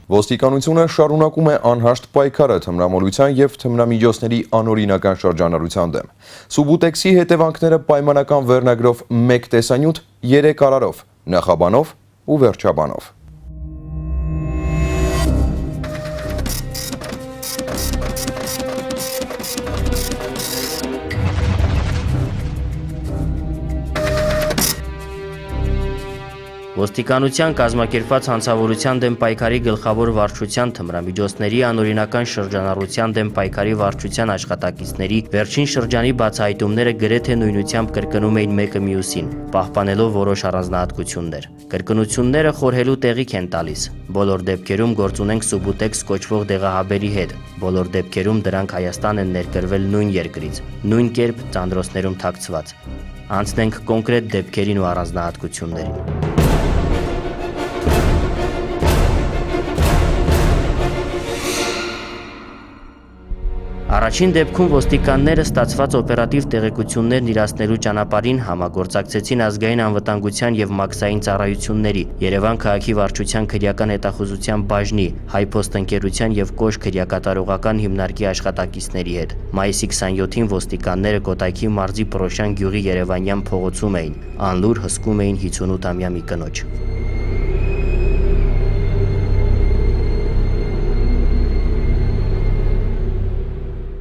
Ոստիկանությունը շարունակում է անհաշտ պայքարը թմրամոլության և թմրամիջոցների անօրինական շրջանառության դեմ։ Սուբուտեքսի հետևանքները պայմանական վերնագրով 1 տեսանյութ 3 արարով, նախաբանով ու վերջաբանով։ Ոստիկանության կազմակերպված հանցավորության դեմ պայքարի գլխավոր վարչության թմրամիջոցների անօրինական շրջանառության դեմ պայքարի վարչության աշխատակիցների վերջին շրջանի բացահայտումները գրեթե նույնությամբ կրկնում էին մեկը մյուսին, պահպանելով որոշ առանձնահատկություններ։ Կրկնությունները խորհելու տեղիք են տալիս։ Բոլոր դեպքերում գործ ունենք Սուբուտեքս կոչվող դեղահաբերի հետ։ Բոլոր դեպքերում դրանք Հայաստան են ներկրվել նույն երկրից, նույն կերպ ծանրոցներում թաքցված։ Անցնենք կոնկրետ դեպքերին ու առանձնահատկություններին։ Առաջին դեպքում ոստիկանները ստացված օպերատիվ տեղեկություններն իրացնելու ճանապարհին համագործակցեցին ազգային անվտանգության և մաքսային ծառայությունների, Երևան քաղաքի վարչության քրեական հետախուզության բաժնի, Հայփոստ ընկերության և Կոշ քրեակատարողական հիմնարկի աշխատակիցների հետ։ Մայիսի 27-ին ոստիկանները Կոտայքի մարզի Պռոշյան գյուղի երևանյան փողոցում էին, անլուր հսկում էին 58-ամյա մի կնոջ։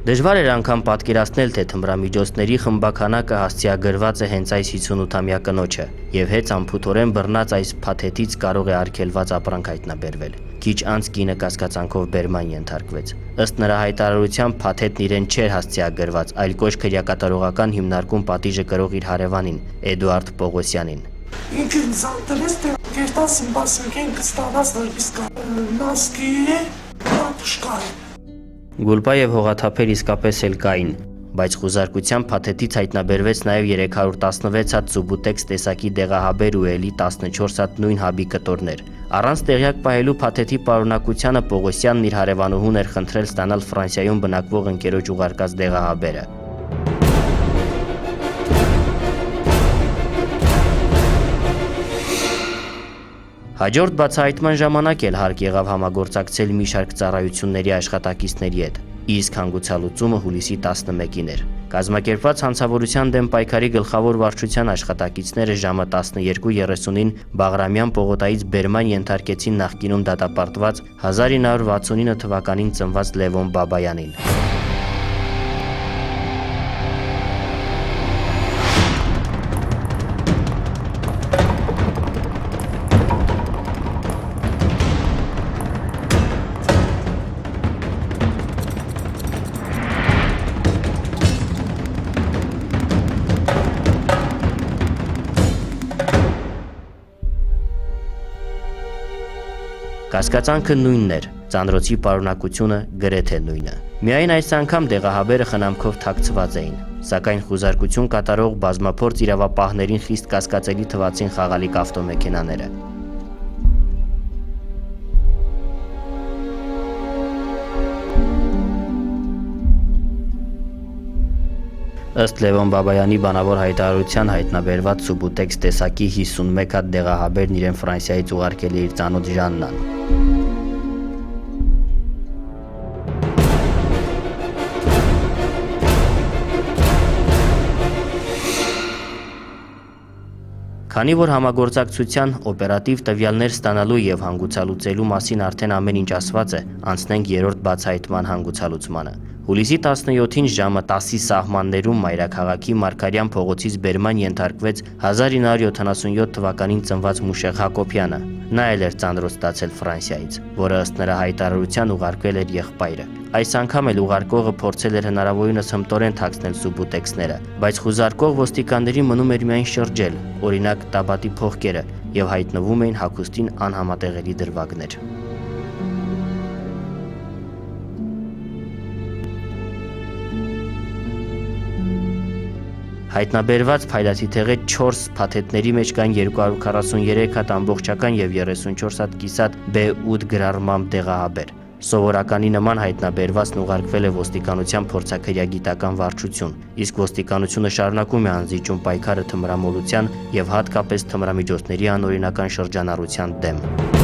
Դժվար էր անգամ պատկերացնել, թե թմրամիջոցների խմբաքանակը հասցեագրված է հենց այս 58-ամյա կնոջը, և հեծ անփութորեն բռնած այս փաթեթից կարող է արգելված ապրանք հայտնաբերվել։ Քիչ անց կինը կասկածանքով բերման ենթարկվեց։ Ըստ նրա հայտարարության փաթեթն իրեն չէր հասցեագրված, այլ Կոշ քրեակատարողական հիմնարկում պատիժը կրող իր հարևանին՝ Էդուարդ Պողոսյանին։ Ինքը ինձ անտես թե կերտասին բասնքեն կստանաս նրիսկ նասկի պատշկա է։ Գուլպա և հողաթափեր իսկապես էլ կային, բայց խուզարկության փաթեթից հայտնաբերվեց նաև 316 հատ Սուբուտեքս տեսակի դեղահաբեր ու էլի 14 հատ նույն հաբի կտորներ։ Առանց տեղյակ պահելու փաթեթի պարունակությանը Պողոսյանն իր հարևանուհուն էր խնդրել ստանալ Ֆրանսիայում բնակվող ընկերոջ ուղարկած դեղահաբերը։ Հաջորդ բացահայտման ժամանակ էլ հարկ եղավ համագործակցել մի շարք ծառայությունների աշխատակիցների հետ, իսկ հանգուցալուծումը հուլիսի 11-ին էր։ Կազմակերպված հանցավորության դեմ պայքարի գլխավոր վարչության աշխատակիցները ժամը 12:30-ին Բաղրամյան պողոտայից բերման ենթարկեցին նախկինում դատապարտված 1969 թվականին ծնված Լևոն Բաբայանին։ Կասկածանքը նույնն էր, ծանրոցի պարունակությունը գրեթե նույնը։ Միայն այս անգամ դեղահաբերը խնամքով թաքցված էին, սակայն խուզարկություն կատարող բազմափորձ իրավապահներին խիստ կասկածելի թվացին խաղալիք ավտոմեքենաները։ Ըստ Լևոն Բաբայանի բանավոր հայտարարության հայտնաբերված Սուբուտեքս տեսակի 51 հատ դեղահաբերն իրեն Ֆրանսիայից ուղարկել է իր ծանոթ Ժաննան։ Քանի որ համագործակցության օպերատիվ տվյալներ ստանալու և հանգուցալուծելու մասին արդեն ամեն ինչ ասված է, անցնենք երրորդ բացահայտման հանգուցալուծմանը։ Հուլիսի 17-ին ժամը 10-ի սահմաններում Մայրաքաղաքի Մարգարյան փողոցից բերման ենթարկվեց 1977 թվականին ծնված Մուշեղ Հակոբյանը։ Նա էլ էր ծանրոց ստացել Ֆրանսիայից, որը ըստ նրա հայտարարության ուղարկվել էր եղբայրը։ Այս անգամ էլ ուղարկողը փորձել էր հնարավորինս հմտորեն թաքցնել Սուբուտեքսները, բայց խուզարկող ոստիկանների մնում էր միայն շրջել, օրինակ տաբատի փողկերը, և հայտնվում էին հագուստին անհամատեղելի դրվագներ։ Հայտնաբերված փայլացի թեղետ 4 փաթեթների մեջ կային 243 հատ ամբողջական և 34 հատ կիսատ B8 գրառմամբ դեղահաբեր։ Սովորականի նման հայտնաբերվածն ուղարկվել է ոստիկանության փորձաքրեագիտական վարչություն, իսկ ոստիկանությունը շարունակում է անզիջում պայքարը թմրամոլության և հատկապես թմրամիջոցների անօրինական շրջանառության դեմ։